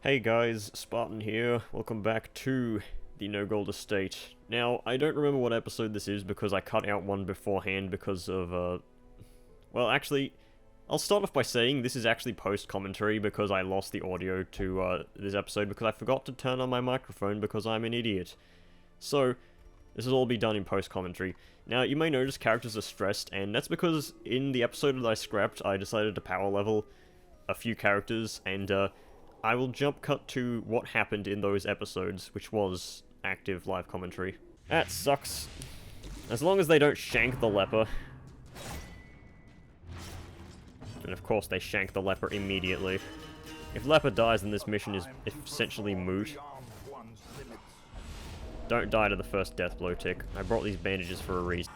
Hey guys, Spartan here. Welcome back to the No Gold Estate. Now, I don't remember what episode this is because I cut out one beforehand because of, well, actually, I'll start off by saying this is actually post-commentary because I lost the audio to, this episode because I forgot to turn on my microphone because I'm an idiot. So, this will all be done in post-commentary. Now, you may notice characters are stressed, and that's because in the episode that I scrapped, I decided to power level a few characters, and, I will jump cut to what happened in those episodes, which was active live commentary. That sucks. As long as they don't shank the leper. And of course they shank the leper immediately. If leper dies, then this mission is essentially moot. Don't die to the first death blow tick. I brought these bandages for a reason.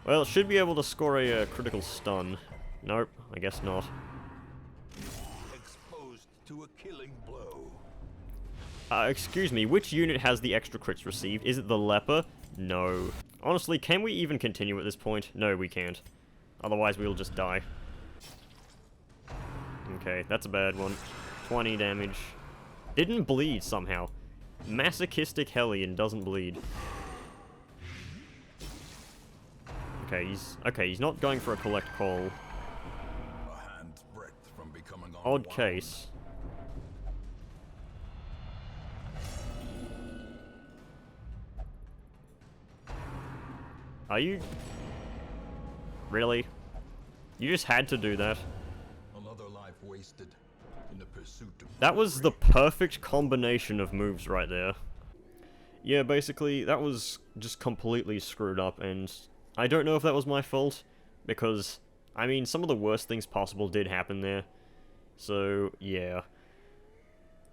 Well, it should be able to score a critical stun. Nope, I guess not. To a killing blow. Excuse me, which unit has the extra crits received? Is it the leper? No. Honestly, can we even continue at this point? No, we can't. Otherwise, we'll just die. Okay, that's a bad one. 20 damage. Didn't bleed, somehow. Masochistic Hellion doesn't bleed. Okay, he's not going for a collect call. A hand's breadth from becoming Odd case. Are you... Really? You just had to do that. Another life wasted in the pursuit of that was the perfect combination of moves right there. Yeah, basically, that was just completely screwed up, and I don't know if that was my fault, because, I mean, some of the worst things possible did happen there. So, yeah.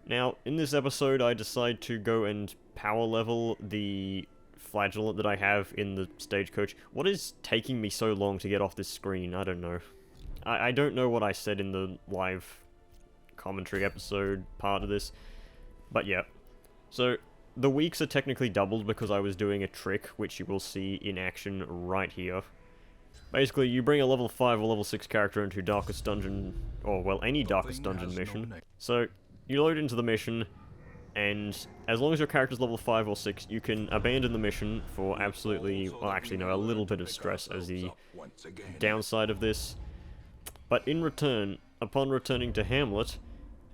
Now, in this episode, I decide to go and power level the flagellant that I have in the stagecoach. What is taking me so long to get off this screen? I don't know. I don't know what I said in the live commentary episode part of this, but yeah. So, the weeks are technically doubled because I was doing a trick, which you will see in action right here. Basically, you bring a level 5 or level 6 character into Darkest Dungeon, or, well, any Darkest Dungeon mission. So, you load into the mission, and as long as your character's level 5 or 6, you can abandon the mission for absolutely, well, actually no, a little bit of stress as the downside of this. But in return, upon returning to Hamlet,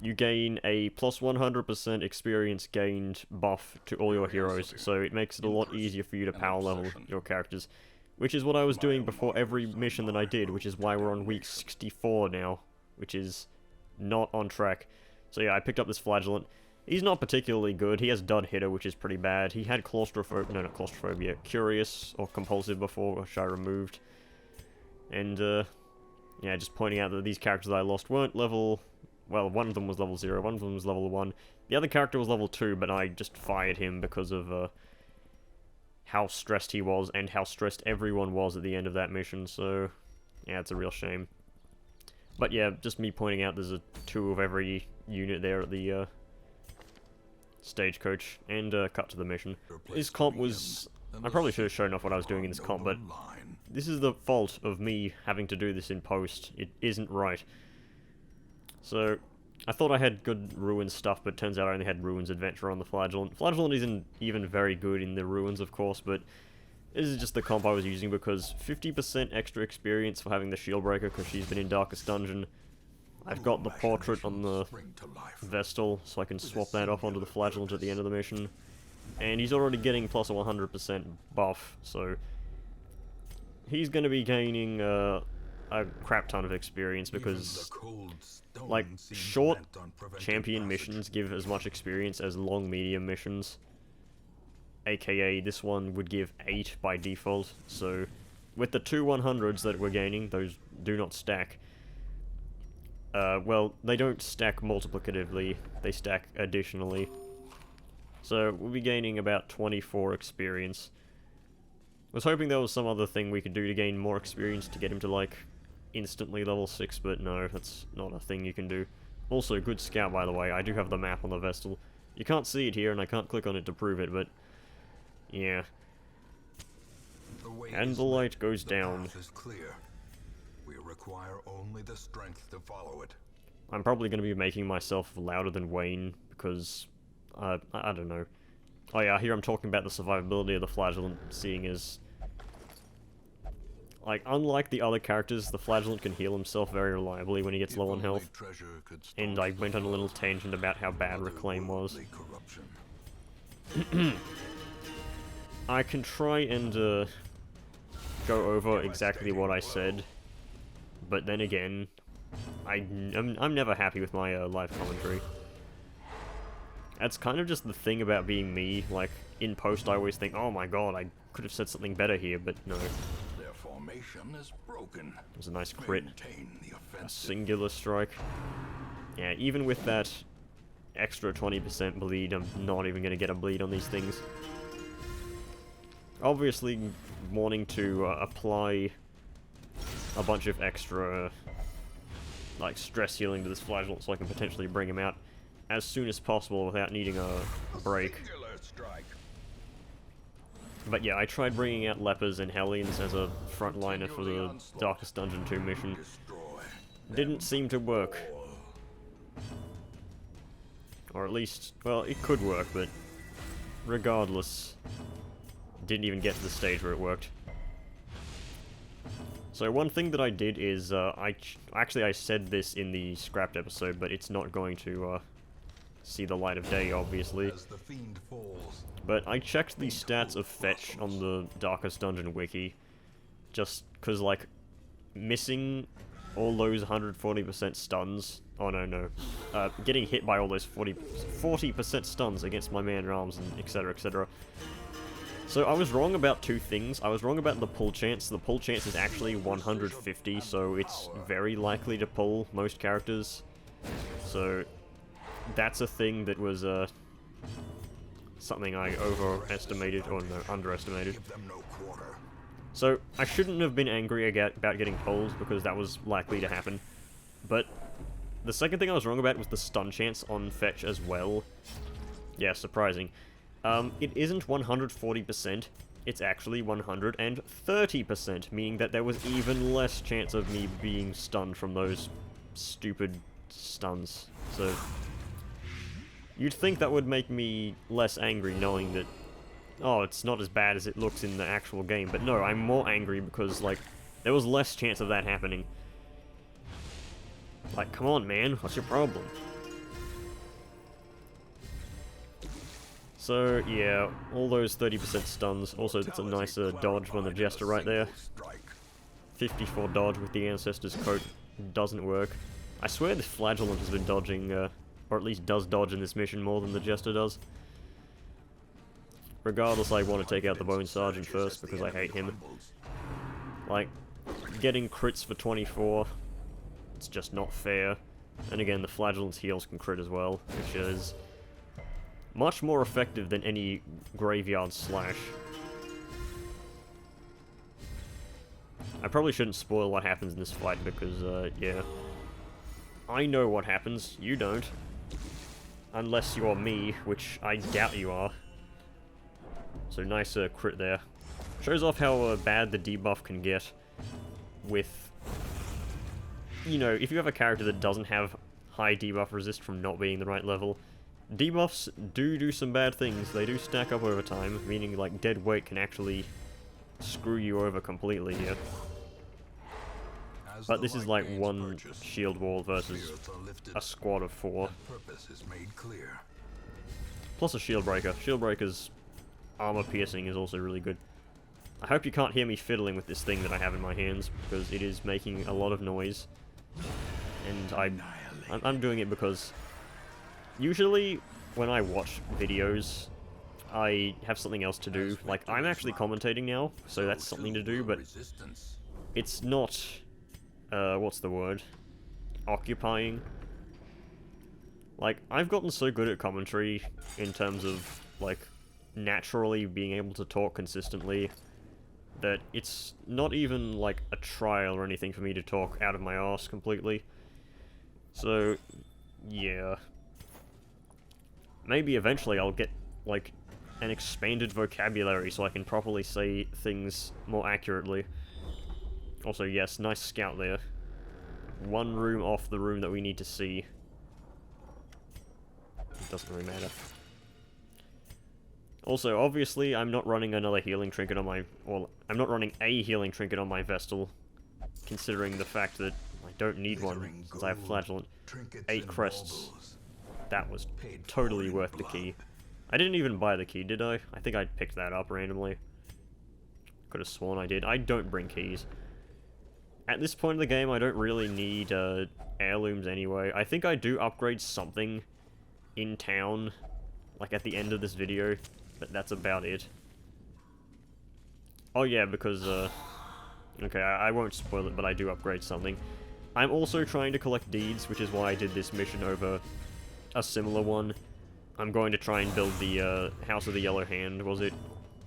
you gain a plus 100% experience gained buff to all your heroes, so it makes it a lot easier for you to power level your characters. Which is what I was doing before every mission that I did, which is why we're on week 64 now, which is not on track. So yeah, I picked up this flagellant. He's not particularly good. He has dud hitter, which is pretty bad. He had claustrophobia, no, not claustrophobia, curious or compulsive before, which I removed. And, yeah, just pointing out that these characters I lost weren't level... Well, one of them was level 0, one of them was level 1. The other character was level 2, but I just fired him because of, how stressed he was, and how stressed everyone was at the end of that mission, so... Yeah, it's a real shame. But yeah, just me pointing out there's a 2 of every unit there at the, stagecoach, and cut to the mission. This comp was... I probably should have shown off what I was doing in this comp, but this is the fault of me having to do this in post. It isn't right. So, I thought I had good Ruins stuff, but turns out I only had Ruins Adventure on the Flagellant. Flagellant isn't even very good in the Ruins, of course, but this is just the comp I was using because 50% extra experience for having the Shield Breaker because she's been in Darkest Dungeon. I've got the portrait on the Vestal, so I can swap that off onto the Flagellant at the end of the mission. And he's already getting plus a 100% buff, so he's going to be gaining a crap ton of experience because, like, short champion missions give as much experience as long medium missions. AKA, this one would give 8 by default, so with the 2 100s that we're gaining, those do not stack. Well, they don't stack multiplicatively, they stack additionally. So, we'll be gaining about 24 experience. I was hoping there was some other thing we could do to gain more experience to get him to, like, instantly level 6, but no, that's not a thing you can do. Also, good scout, by the way. I do have the map on the Vestal. You can't see it here, and I can't click on it to prove it, but... yeah. And the light goes down. We require only the strength to follow it. I'm probably going to be making myself louder than Wayne, because, I don't know. Oh yeah, here I'm talking about the survivability of the Flagellant, seeing as... Like, unlike the other characters, the Flagellant can heal himself very reliably when he gets low on health. And I went on a little tangent about how bad Reclaim was. I can try and, go over exactly what I said, but then again, I'm never happy with my, live commentary. That's kind of just the thing about being me, like, in post I always think, oh my god, I could have said something better here, but no. Their formation is broken. It was a nice crit. The A singular strike. Yeah, even with that extra 20% bleed, I'm not even going to get a bleed on these things. Obviously, wanting to apply a bunch of extra, like, stress healing to this Flagellant so I can potentially bring him out as soon as possible without needing a break. But yeah, I tried bringing out Lepers and Hellions as a frontliner for the Darkest Dungeon 2 mission. Didn't seem to work. Or at least, well, it could work, but regardless, didn't even get to the stage where it worked. So one thing that I did is, I said this in the scrapped episode, but it's not going to, see the light of day, obviously. But I checked the stats of Fetch on the Darkest Dungeon wiki, just because, like, missing all those 140% stuns, oh no, getting hit by all those 40% stuns against my man-at-arms and etc, etc. So I was wrong about two things. I was wrong about the pull chance. The pull chance is actually 150, so it's very likely to pull most characters. So that's a thing that was, something I overestimated, or no, underestimated. So I shouldn't have been angry about getting pulled, because that was likely to happen. But the second thing I was wrong about was the stun chance on Fetch as well. Yeah, surprising. It isn't 140%, it's actually 130%, meaning that there was even less chance of me being stunned from those stupid stuns. So you'd think that would make me less angry knowing that, oh, it's not as bad as it looks in the actual game, but no, I'm more angry because, like, there was less chance of that happening. Like, come on, man, what's your problem? So, yeah, all those 30% stuns. Also, that's a nice dodge from the Jester right there. 54 dodge with the Ancestor's Coat doesn't work. I swear this Flagellant has been dodging, or at least does dodge in this mission more than the Jester does. Regardless, I want to take out the Bone Sergeant first because I hate him. Like, getting crits for 24, it's just not fair. And again, the Flagellant's heals can crit as well, which is much more effective than any Graveyard Slash. I probably shouldn't spoil what happens in this fight because, yeah. I know what happens, you don't. Unless you're me, which I doubt you are. So nice crit there. Shows off how bad the debuff can get with, you know, if you have a character that doesn't have high debuff resist from not being the right level, debuffs do some bad things. They do stack up over time, meaning like dead weight can actually screw you over completely here. But this is like one shield wall versus a squad of 4. Plus a shield breaker. Shield breaker's armor piercing is also really good. I hope you can't hear me fiddling with this thing that I have in my hands, because it is making a lot of noise. And I'm doing it because usually when I watch videos, I have something else to do. Like, I'm actually commentating now, so that's something to do, but it's not, what's the word? Occupying. Like, I've gotten so good at commentary in terms of, like, naturally being able to talk consistently that it's not even, like, a trial or anything for me to talk out of my arse completely. So, yeah. Maybe eventually I'll get, like, an expanded vocabulary so I can properly say things more accurately. Also, yes, nice scout there. One room off the room that we need to see. doesn't really matter. Also, obviously, I'm not running another healing trinket on my... Well, I'm not running a healing trinket on my Vestal, considering the fact that I don't need one, since I have Flagellant. 8 crests. That was totally worth the key. I didn't even buy the key, did I? I think I picked that up randomly. Could have sworn I did. I don't bring keys. At this point in the game, I don't really need heirlooms anyway. I think I do upgrade something in town, like at the end of this video, but that's about it. Oh yeah, because, okay, I won't spoil it, but I do upgrade something. I'm also trying to collect deeds, which is why I did this mission over a similar one. I'm going to try and build the, House of the Yellow Hand, was it?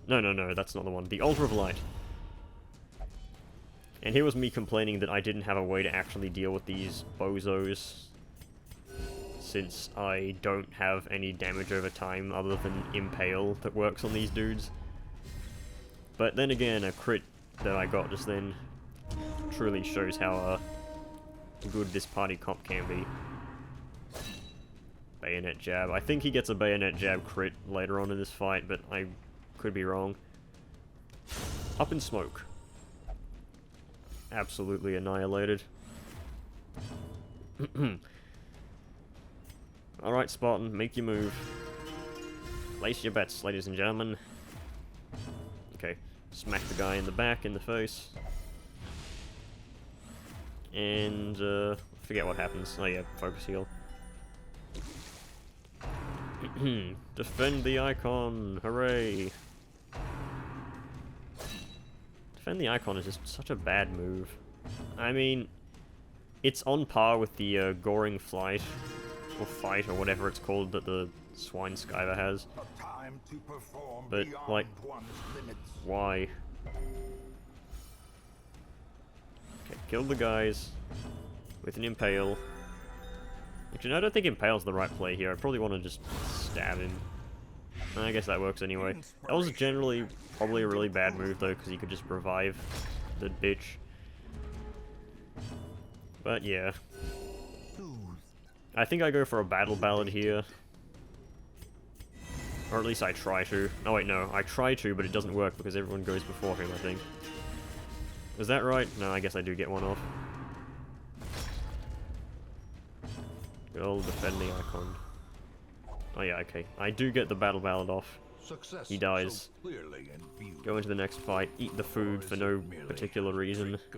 No, that's not the one. The Altar of Light. And here was me complaining that I didn't have a way to actually deal with these bozos, since I don't have any damage over time other than Impale that works on these dudes. But then again, a crit that I got just then truly shows how good this party comp can be. Bayonet jab. I think he gets a bayonet jab crit later on in this fight, but I could be wrong. Up in smoke. Absolutely annihilated. Alright, Spartan, make your move. Place your bets, ladies and gentlemen. Okay, smack the guy in the back, in the face. And, forget what happens. Oh yeah, focus heal. Defend the icon! Hooray! Defend the icon is just such a bad move. I mean, it's on par with the goring flight, or fight, or whatever it's called that the Swine Skyver has. But, like, why? Okay, kill the guys with an Impale. Actually, no, I don't think Impale's the right play here. I probably want to just stab him. I guess that works anyway. That was generally probably a really bad move, though, because you could just revive the bitch. But, yeah. I think I go for a battle ballad here. Or at least I try to. Oh wait, no. I try to, but it doesn't work because everyone goes before him, I think. Is that right? No, I guess I do get one off. Good old defend the icon. Oh yeah, okay. I do get the battle ballad off. He dies. Go into the next fight. Eat the food for no particular reason. Trick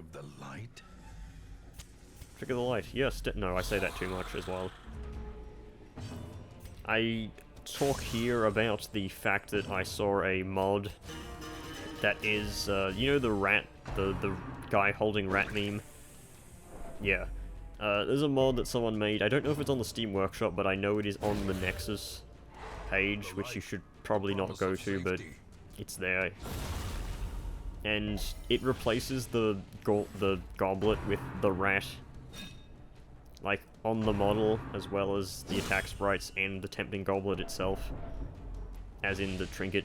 of the light. Yes. No, I say that too much as well. I talk here about the fact that I saw a mod that is, you know the rat, the guy holding rat meme? Yeah. There's a mod that someone made. I don't know if it's on the Steam Workshop, but I know it is on the Nexus page, which you should probably not go to, but it's there. And it replaces the goblet with the rat, like, on the model, as well as the attack sprites and the tempting goblet itself, as in the trinket.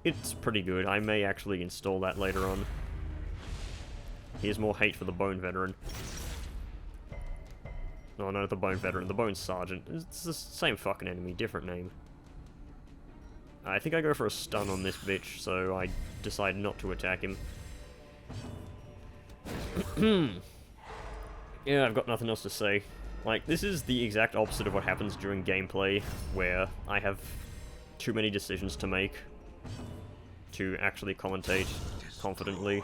It's pretty good. I may actually install that later on. Here's more hate for the Bone Veteran. No, not the Bone Veteran, the Bone Sergeant. It's the same fucking enemy, different name. I think I go for a stun on this bitch, so I decide not to attack him. Yeah, I've got nothing else to say. Like, this is the exact opposite of what happens during gameplay, where I have too many decisions to make to actually commentate confidently.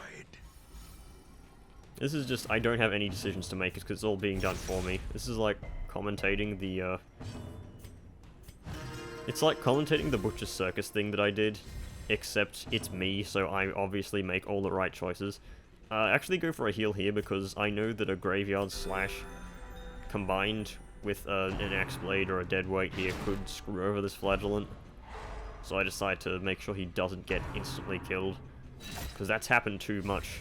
This is just, I don't have any decisions to make, because it's all being done for me. This is like commentating the, it's like commentating the Butcher's Circus thing that I did, except it's me, so I obviously make all the right choices. Actually go for a heal here, because I know that a Graveyard Slash combined with an Axe Blade or a Dead Weight here could screw over this Flagellant. So I decide to make sure he doesn't get instantly killed, because that's happened too much.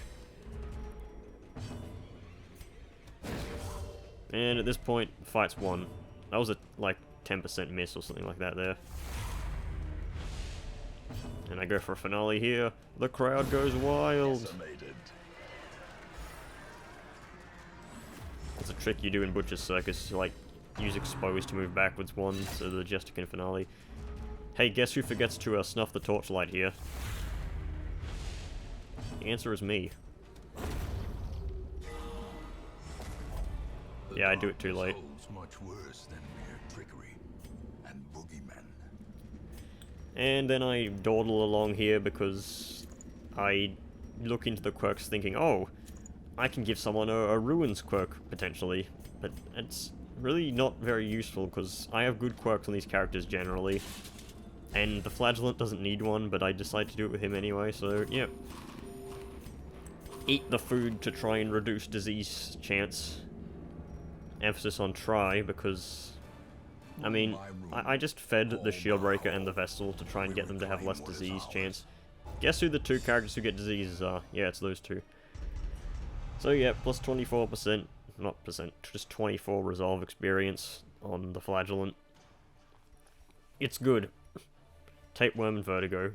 And at this point, the fight's won. That was a, like, 10% miss or something like that there. And I go for a finale here. The crowd goes wild. It's a trick you do in Butcher's Circus. Like, use Exposed to move backwards 1, so the Jessican finale. Hey, guess who forgets to snuff the torchlight here? The answer is me. Yeah, I do it too late. Much worse than mere trickery and boogeymen. And then I dawdle along here because I look into the quirks thinking, oh, I can give someone a ruins quirk, potentially. But it's really not very useful because I have good quirks on these characters generally. And the Flagellant doesn't need one, but I decide to do it with him anyway, so yeah. Eat the food to try and reduce disease chance. Emphasis on try, because, I mean, I just fed the Shieldbreaker and the Vestal to try and get them to have less disease chance. Guess who the 2 characters who get diseases are? Yeah, it's those 2. So yeah, plus 24%, not percent, just 24 resolve experience on the Flagellant. It's good. Tapeworm and Vertigo.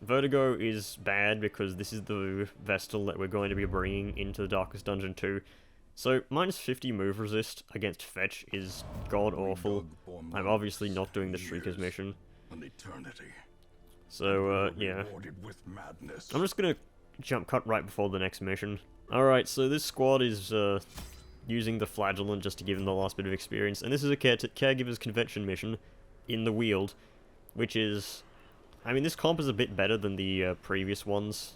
Vertigo is bad because this is the Vestal that we're going to be bringing into the Darkest Dungeon 2. So, minus 50 move resist against Fetch is god-awful. I'm obviously not doing the Shrieker's mission. So, yeah. I'm just gonna jump cut right before the next mission. Alright, so this squad is using the Flagellant just to give them the last bit of experience, and this is a Caregiver's Convention mission in the Weald, which is... I mean, this comp is a bit better than the previous ones.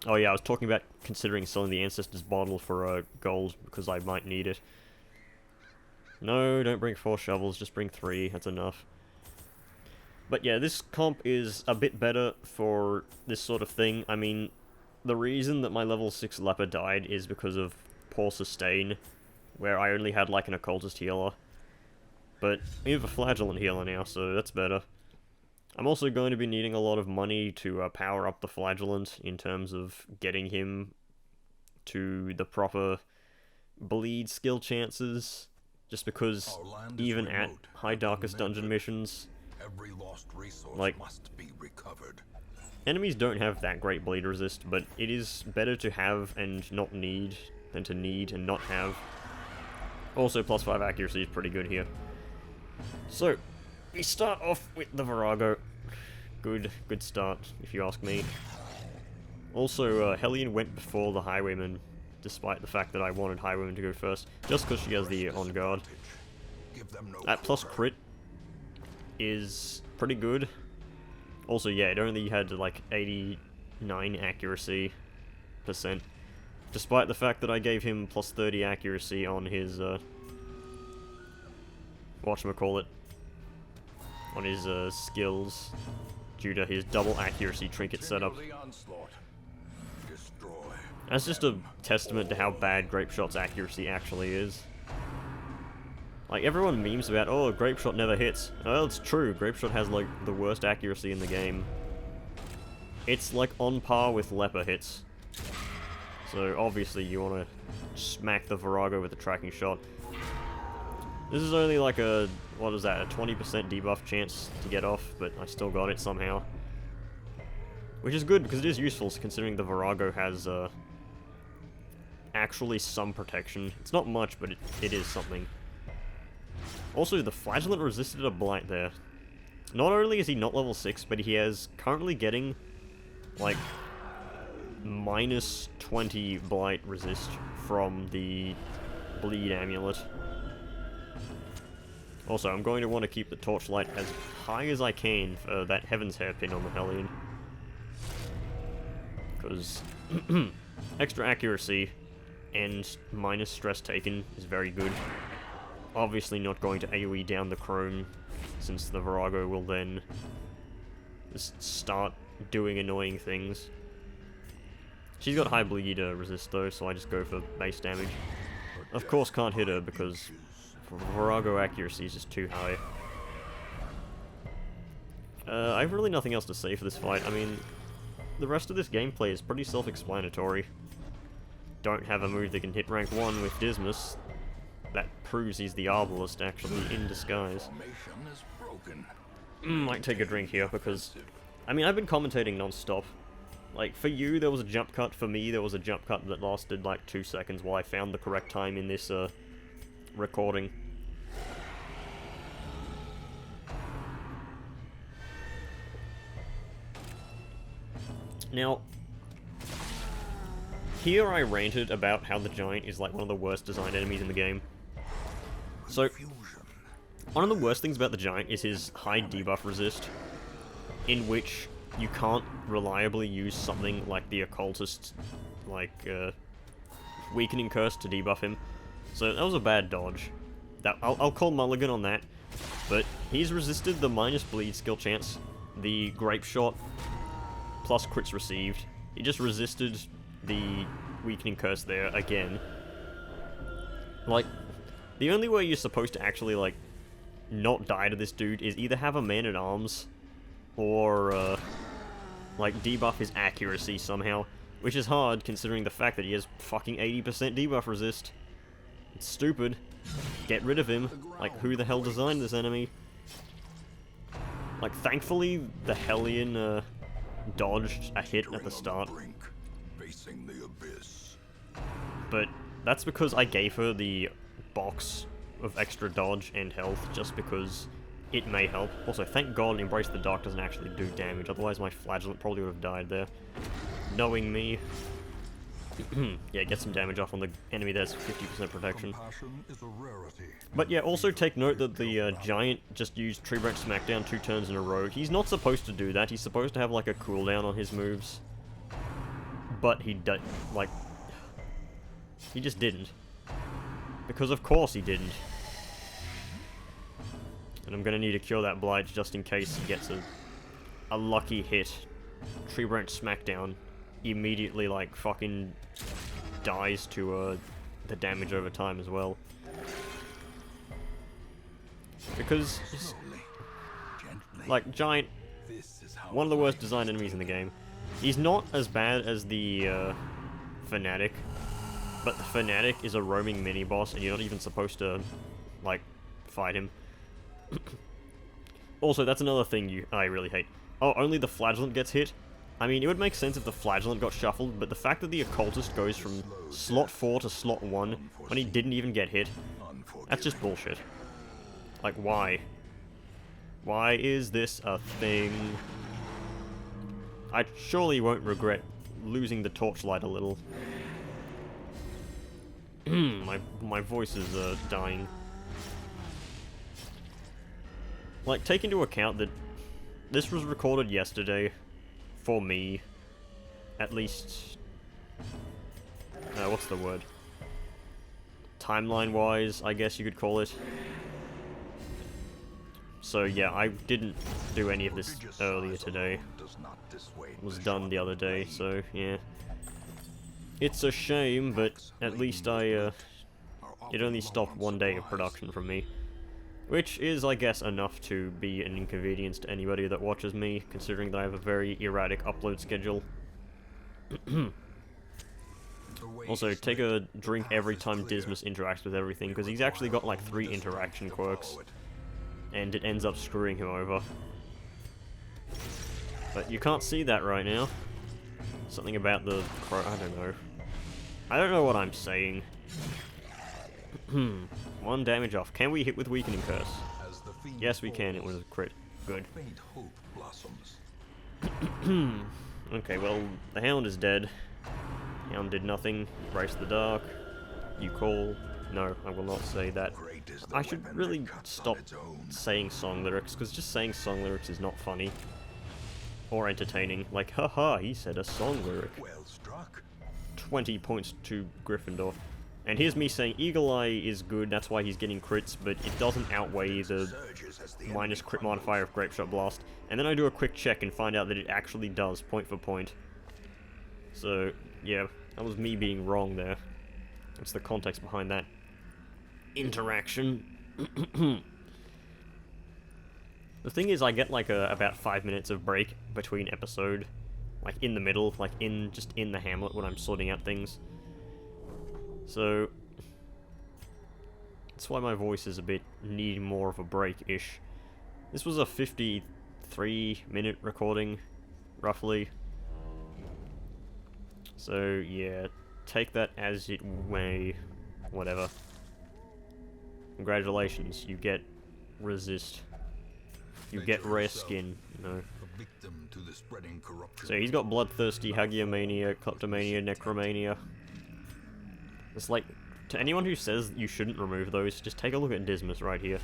Oh yeah, I was talking about considering selling the Ancestor's Bottle for gold, because I might need it. No, don't bring 4 shovels, just bring 3, that's enough. But yeah, this comp is a bit better for this sort of thing. I mean, the reason that my level 6 Leper died is because of poor sustain, where I only had like an Occultist healer. But we have a Flagellant healer now, so that's better. I'm also going to be needing a lot of money to power up the Flagellant in terms of getting him to the proper bleed skill chances, just because even at high Darkest Dungeon missions, like, enemies don't have that great bleed resist, but it is better to have and not need than to need and not have. Also, plus 5 accuracy is pretty good here. So, we start off with the Virago. Good start, if you ask me. Also, Hellion went before the Highwayman, despite the fact that I wanted Highwayman to go first, just because she has the On Guard. That plus crit is pretty good. Also, yeah, it only had like 89 accuracy %, despite the fact that I gave him plus 30 accuracy on his, whatchamacallit, on his skills, due to his double accuracy trinket setup. That's just a testament to how bad Grapeshot's accuracy actually is. Like, everyone memes about, oh, Grapeshot never hits. Well, it's true, Grapeshot has, like, the worst accuracy in the game. It's, like, on par with Leper hits. So, obviously, you want to smack the Virago with a tracking shot. This is only like a, what is that, a 20% debuff chance to get off, but I still got it somehow. Which is good, because it is useful, considering the Virago has, actually some protection. It's not much, but it is something. Also, the Flagellant resisted a Blight there. Not only is he not level 6, but he is currently getting, like, minus 20 Blight resist from the Bleed Amulet. Also, I'm going to want to keep the Torchlight as high as I can for that Heaven's Hairpin on the Hellion. Because extra accuracy and minus stress taken is very good. Obviously not going to AoE down the Chrome, since the Virago will then just start doing annoying things. She's got high bleed resist though, so I just go for base damage. Of course can't hit her because Virago accuracy is just too high. I have really nothing else to say for this fight. I mean, the rest of this gameplay is pretty self-explanatory. Don't have a move that can hit rank 1 with Dismas. That proves he's the Arbalist, actually, in disguise. Might take a drink here, because... I mean, I've been commentating non-stop. Like, for you, there was a jump cut. For me, there was a jump cut that lasted, like, 2 seconds while I found the correct time in this, recording. Now, here I ranted about how the giant is like one of the worst designed enemies in the game. So, one of the worst things about the giant is his high debuff resist, in which you can't reliably use something like the occultist, like, weakening curse to debuff him. So that was a bad dodge. I'll call mulligan on that, but he's resisted the minus bleed skill chance, the grape shot, plus crits received. He just resisted the weakening curse there again. Like, the only way you're supposed to actually, like, not die to this dude is either have a man-at-arms, or, like, debuff his accuracy somehow. Which is hard, considering the fact that he has fucking 80% debuff resist. It's stupid. Get rid of him. Like, who the hell designed this enemy? Like, thankfully, the Hellion, dodged a hit at the start. But that's because I gave her the box of extra dodge and health, just because it may help. Also, thank God Embrace the Dark doesn't actually do damage, otherwise my Flagellant probably would have died there. Knowing me. Yeah, get some damage off on the enemy that's 50% protection. But yeah, also take note that the giant just used Tree Branch Smackdown 2 turns in a row. He's not supposed to do that, he's supposed to have like a cooldown on his moves. But he like, he just didn't. Because of course he didn't. And I'm gonna need to cure that Blight just in case he gets a lucky hit. Tree Branch Smackdown immediately, like, fucking dies to the damage over time as well. Because, like, Giant, one of the worst designed enemies in the game. He's not as bad as the Fanatic, but the Fanatic is a roaming mini-boss and you're not even supposed to, like, fight him. Also, that's another thing I really hate. Oh, only the Flagellant gets hit? I mean, it would make sense if the Flagellant got shuffled, but the fact that the Occultist goes from slot 4 to slot 1 when he didn't even get hit, that's just bullshit. Like, why? Why is this a thing? I surely won't regret losing the torchlight a little. my voice is dying. Like, take into account that this was recorded yesterday, for me, at least, what's the word? Timeline-wise, I guess you could call it. So yeah, I didn't do any of this earlier today. It was done the other day, so yeah. It's a shame, but at least it only stopped one day of production from me. Which is, I guess, enough to be an inconvenience to anybody that watches me, considering that I have a very erratic upload schedule. Also, take a drink every time Dismas interacts with everything, because he's actually got like 3 interaction quirks, and it ends up screwing him over. But you can't see that right now. Something about the crow, I don't know. I don't know what I'm saying. 1 damage off. Can we hit with Weakening Curse? Yes, we can. It was a crit. Good. Okay, well, the Hound is dead. Hound did nothing. Embrace the Dark. You call. No, I will not say that. I should really stop saying song lyrics, because just saying song lyrics is not funny. Or entertaining. Like, haha, he said a song lyric. 20 points to Gryffindor. And here's me saying Eagle Eye is good, that's why he's getting crits, but it doesn't outweigh the minus crit modifier of Grape Shot Blast. And then I do a quick check and find out that it actually does, point for point. So, yeah, that was me being wrong there. That's the context behind that interaction. The thing is, I get like about 5 minutes of break between episode, like in the middle, like just in the hamlet when I'm sorting out things. So, that's why my voice is a bit needing more of a break-ish. This was a 53-minute recording, roughly. So, yeah, take that as it may, whatever. Congratulations, you get resist. You Think get of rare yourself, skin, you know. a victim to the spreading corruption. So he's got Bloodthirsty, Hagiomania, Kleptomania, Necromania. It's like, to anyone who says you shouldn't remove those, just take a look at Dismas right here.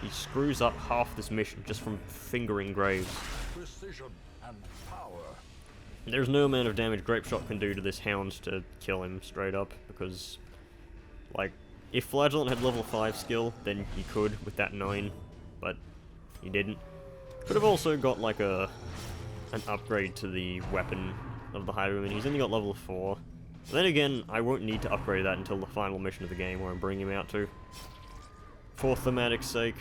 He screws up half this mission just from fingering graves. Precision and power. There's no amount of damage Grapeshot can do to this hound to kill him straight up, because, like, if Flagellant had level 5 skill, then he could with that 9, but he didn't. Could have also got, like, an upgrade to the weapon of the Highwayman. He's only got level 4. Then again, I won't need to upgrade that until the final mission of the game, where I'm bringing him out to. For thematic's sake,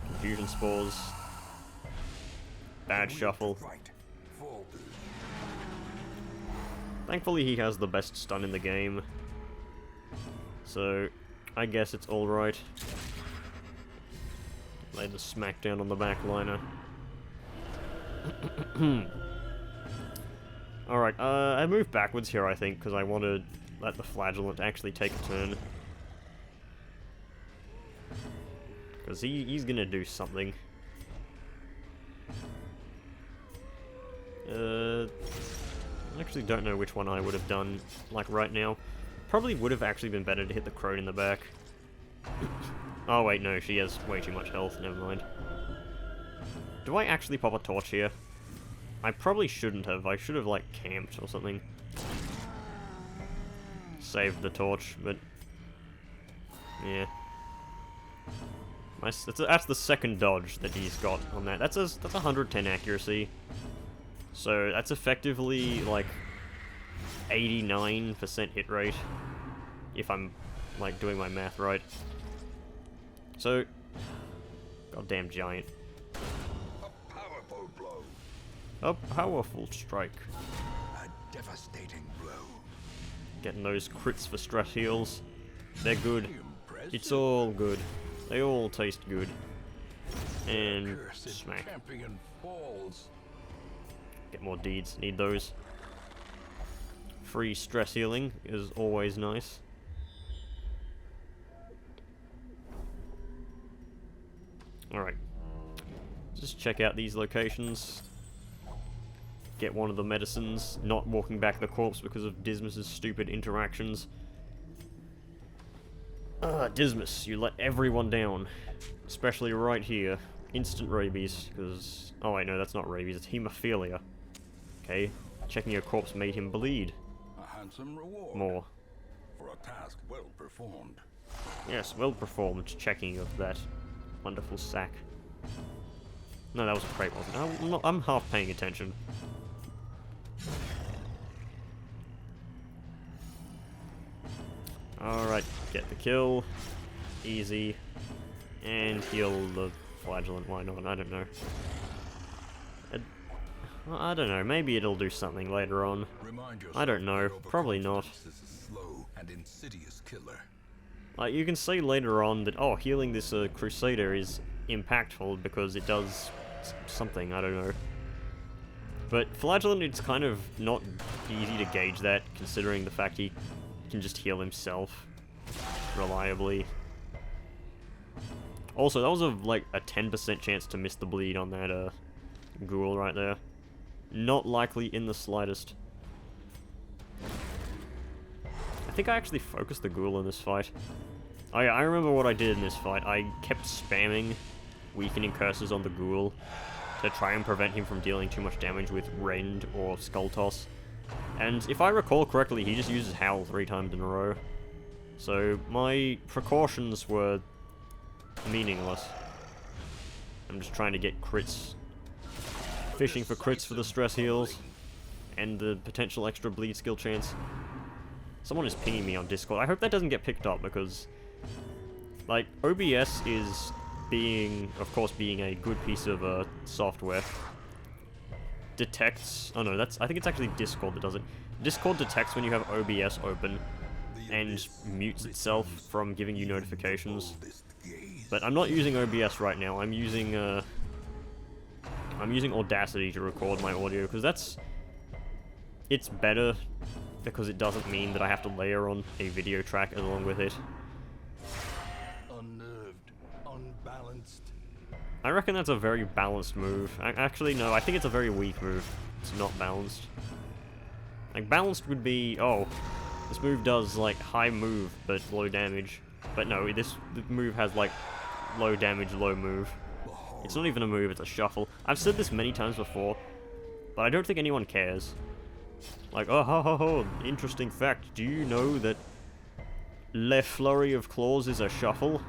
Confusion Spores, Bad Shuffle. Thankfully he has the best stun in the game, so I guess it's alright. Lay the smackdown on the backliner. Alright, I moved backwards here, I think, because I want to let the Flagellant actually take a turn. Because he's gonna do something. I actually don't know which one I would have done, like, right now. Probably would have actually been better to hit the crone in the back. Oh wait, no, she has way too much health, never mind. Do I actually pop a torch here? I probably shouldn't have. I should have, like, camped or something. Saved the torch, but... yeah. That's the second dodge that he's got on that. That's 110 accuracy. So that's effectively, like, 89% hit rate. If I'm, like, doing my math right. So... goddamn giant. A powerful blow. A powerful strike. A devastating blow. Getting those crits for stress heals. They're good. Impressive. It's all good. They all taste good. And Cursed smack. champion falls. Get more deeds. Need those. Free stress healing is always nice. Alright. Just check out these locations. Get one of the medicines. Not walking back the corpse because of Dismas' stupid interactions. Dismas, you let everyone down. Especially right here. Instant rabies, because... oh wait, no, that's not rabies, it's hemophilia. Okay, checking your corpse made him bleed. A handsome reward. More. For a task well performed. Yes, well performed checking of that wonderful sack. No, that was a crate, wasn't it? I'm half paying attention. Alright, get the kill. Easy. And heal the Flagellant, why not? I don't know. I don't know, maybe it'll do something later on. I don't know, probably not. This is a slow and insidious killer. Like, you can see later on that, oh, healing this Crusader is impactful because it does something, I don't know. But Flagellant, it's kind of not easy to gauge that, considering the fact he can just heal himself reliably. Also, that was like a 10% chance to miss the bleed on that ghoul right there. Not likely in the slightest. I think I actually focused the ghoul in this fight. Oh yeah, I remember what I did in this fight. I kept spamming weakening curses on the ghoul to try and prevent him from dealing too much damage with Rend or Skull Toss. And if I recall correctly, he just uses Howl 3 times in a row. So my precautions were meaningless. I'm just trying to get crits. Fishing for crits for the stress heals. And the potential extra bleed skill chance. Someone is pinging me on Discord. I hope that doesn't get picked up because... like, OBS is of course being a good piece of software. Detects... oh no, I think it's actually Discord that does it. Discord detects when you have OBS open and mutes itself from giving you notifications. But I'm not using OBS right now. I'm using Audacity to record my audio because it's better because it doesn't mean that I have to layer on a video track along with it. Unnerved I reckon that's a very balanced move. Actually, no, I think it's a very weak move. It's not balanced. Like, balanced would be, oh, this move does, like, high move, but low damage. But no, this move has, like, low damage, low move. It's not even a move, it's a shuffle. I've said this many times before, but I don't think anyone cares. Like, oh, ho, ho, ho, interesting fact. Do you know that Le Flurry of Claws is a shuffle?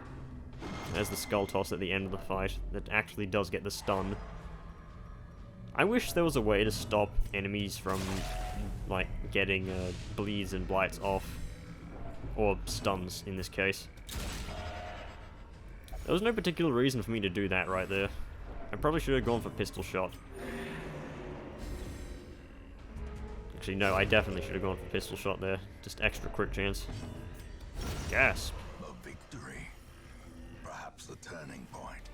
There's the skull toss at the end of the fight that actually does get the stun. I wish there was a way to stop enemies from, like, getting bleeds and blights off. Or stuns, in this case. There was no particular reason for me to do that right there. I probably should have gone for pistol shot. Actually, no, I definitely should have gone for pistol shot there. Just extra crit chance. Gasp. A victory. Perhaps the turning point.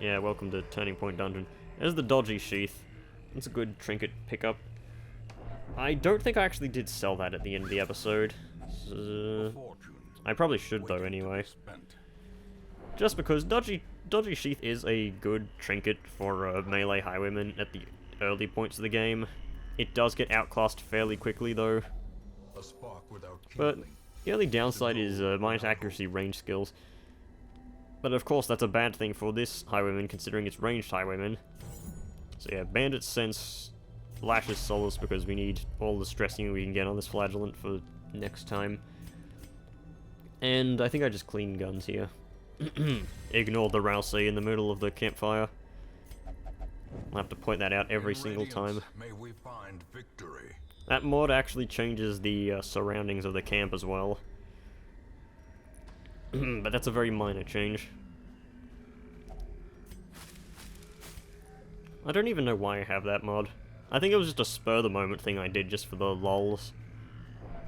Yeah, welcome to Turning Point Dungeon. There's the dodgy sheath. It's a good trinket pickup. I don't think I actually did sell that at the end of the episode. I probably should though anyway. Just because dodgy sheath is a good trinket for melee highwaymen at the early points of the game. It does get outclassed fairly quickly though. But the only downside is minus accuracy range skills. But of course that's a bad thing for this highwayman considering it's ranged highwayman. So yeah, Bandit's Sense, Lash's Solace because we need all the stressing we can get on this flagellant for next time. And I think I just clean guns here. Ignore the Rousey in the middle of the campfire. I'll have to point that out every single time. May we find victory. That mod actually changes the surroundings of the camp as well. But that's a very minor change. I don't even know why I have that mod. I think it was just a spur-of-the-moment thing I did just for the lols.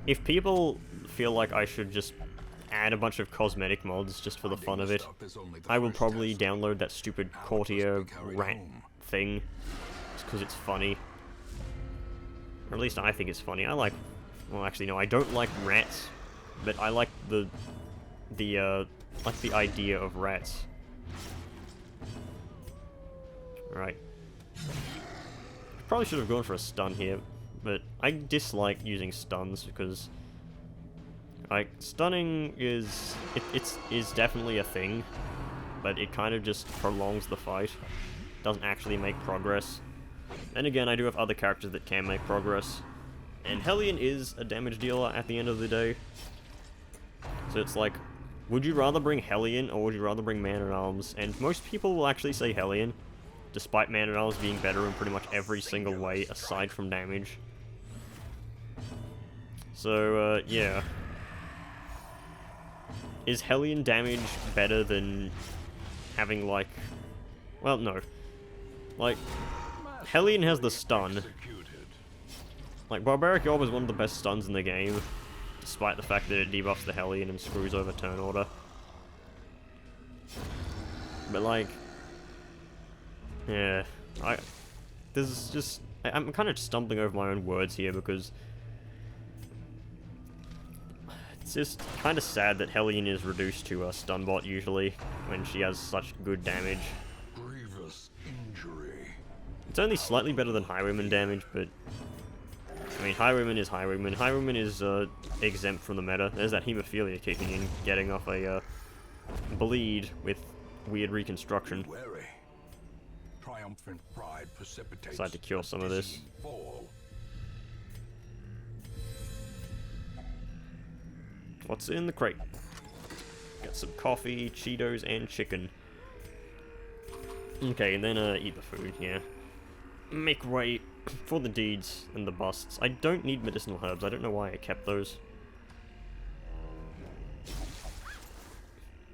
If people feel like I should just add a bunch of cosmetic mods just for the fun of it, I will probably download that stupid courtier rat thing, just because it's funny. Or at least I think it's funny. I like... Well, actually, no, I don't like rats, but I like the idea of rats. Right. Probably should have gone for a stun here, but I dislike using stuns because, like, stunning is definitely a thing, but it kind of just prolongs the fight. Doesn't actually make progress. And again, I do have other characters that can make progress, and Hellion is a damage dealer at the end of the day. So it's like, would you rather bring Hellion or would you rather bring Man-at-Arms? And most people will actually say Hellion, despite Man-at-Arms being better in pretty much every single way aside from damage. So, yeah. Is Hellion damage better than having, like... Well, no. Like, Hellion has the stun. Like, Barbaric Orb is one of the best stuns in the game, despite the fact that it debuffs the Hellion and screws over turn order. But, like... Yeah, I'm kind of stumbling over my own words here because it's just kind of sad that Hellion is reduced to a stun bot usually when she has such good damage. Grievous injury. It's only slightly better than Highwayman damage, but I mean, Highwayman is Highwayman. Highwayman is exempt from the meta. There's that hemophilia kicking in, getting off a bleed with weird reconstruction. Wary. Triumphant pride precipitates. Decide to cure some of this. Fall. What's in the crate? Got some coffee, Cheetos, and chicken. Okay, and then eat the food, yeah. Make way for the deeds and the busts. I don't need medicinal herbs. I don't know why I kept those.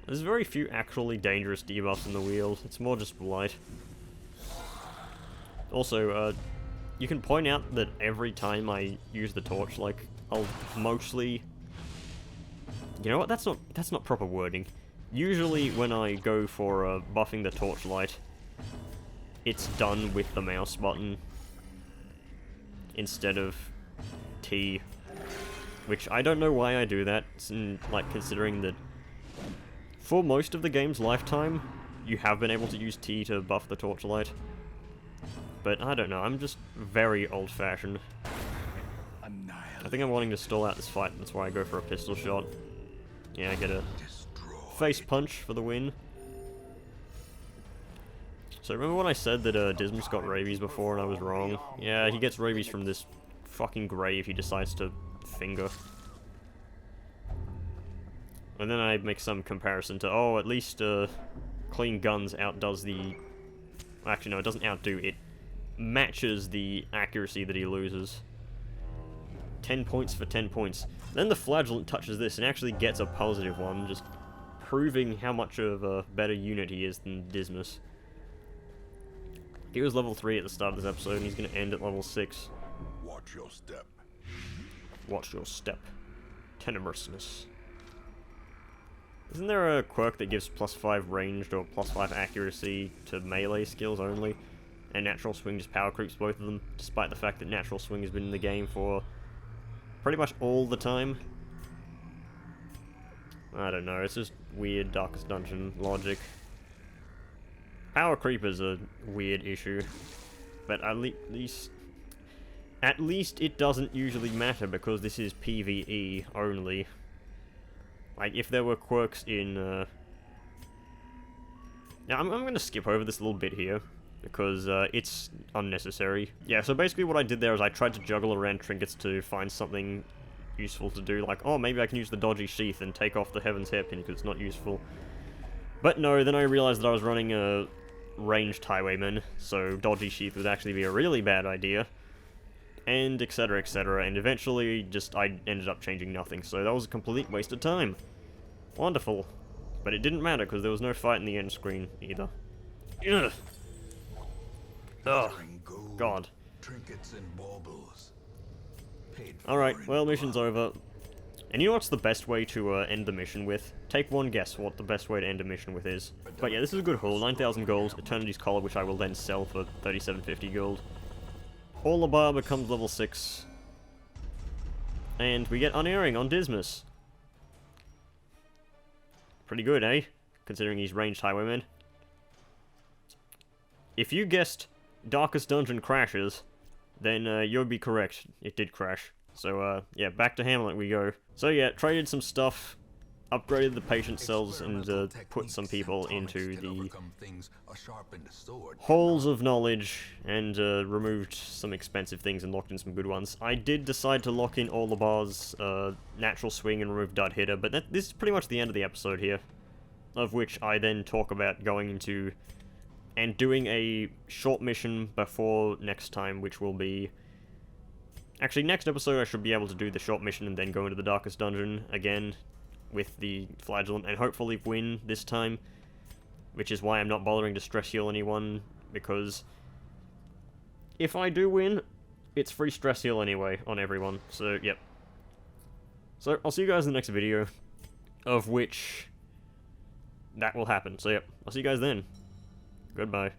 There's very few actually dangerous debuffs in the wheels. It's more just blight. Also, you can point out that every time I use the torch, like, I'll mostly... You know what? That's not proper wording. Usually when I go for buffing the torchlight, it's done with the mouse button instead of T, which I don't know why I do that, like, considering that for most of the game's lifetime, you have been able to use T to buff the torchlight. But I don't know, I'm just very old-fashioned. I think I'm wanting to stall out this fight, that's why I go for a pistol shot. Yeah, I get a face punch for the win. So remember when I said that Dismas got rabies before and I was wrong? Yeah, he gets rabies from this fucking grave he decides to finger. And then I make some comparison to, oh, at least Clean Guns outdoes the... Actually, no, it doesn't outdo, it matches the accuracy that he loses. 10 points for 10 points. Then the Flagellant touches this and actually gets a positive one, just proving how much of a better unit he is than Dismas. He was level 3 at the start of this episode, and he's going to end at level 6. Watch your step. Watch your step. Tenemousness. Isn't there a quirk that gives +5 ranged or +5 accuracy to melee skills only? And Natural Swing just power creeps both of them, despite the fact that Natural Swing has been in the game for pretty much all the time. I don't know, it's just weird Darkest Dungeon logic. Power creep is a weird issue, but at least it doesn't usually matter because this is PvE only. Like, if there were quirks in, Now, I'm gonna skip over this little bit here, because, it's unnecessary. Yeah, so basically what I did there is I tried to juggle around trinkets to find something useful to do, like, oh, maybe I can use the dodgy sheath and take off the Heaven's Hairpin, because it's not useful. But no, then I realized that I was running a ranged highwayman, so dodgy sheath would actually be a really bad idea. And etc, and eventually just I ended up changing nothing, so that was a complete waste of time. Wonderful. But it didn't matter because there was no fight in the end screen either. Ugh. Ugh. God. Trinkets and baubles. Alright, well, mission's over. And you know what's the best way to end the mission with? Take one guess what the best way to end a mission with is. But yeah, this is a good haul. 9,000 gold, Eternity's Collar, which I will then sell for 3750 gold. Olabar becomes level 6. And we get Unerring on Dismas. Pretty good, eh? Considering he's ranged highwayman. If you guessed Darkest Dungeon crashes, then you'd be correct. It did crash. So, yeah, back to Hamlet we go. So yeah, traded some stuff, upgraded the patient cells, and put some people into the halls of knowledge, and removed some expensive things and locked in some good ones. I did decide to lock in Olabar's Natural Swing and remove Dud Hitter, but this is pretty much the end of the episode here, of which I then talk about going into and doing a short mission before next time, which will be... Actually, next episode I should be able to do the short mission and then go into the Darkest Dungeon again with the Flagellant, and hopefully win this time, which is why I'm not bothering to stress heal anyone, because if I do win, it's free stress heal anyway on everyone, so yep. So, I'll see you guys in the next video, of which that will happen, so yep, I'll see you guys then. Goodbye.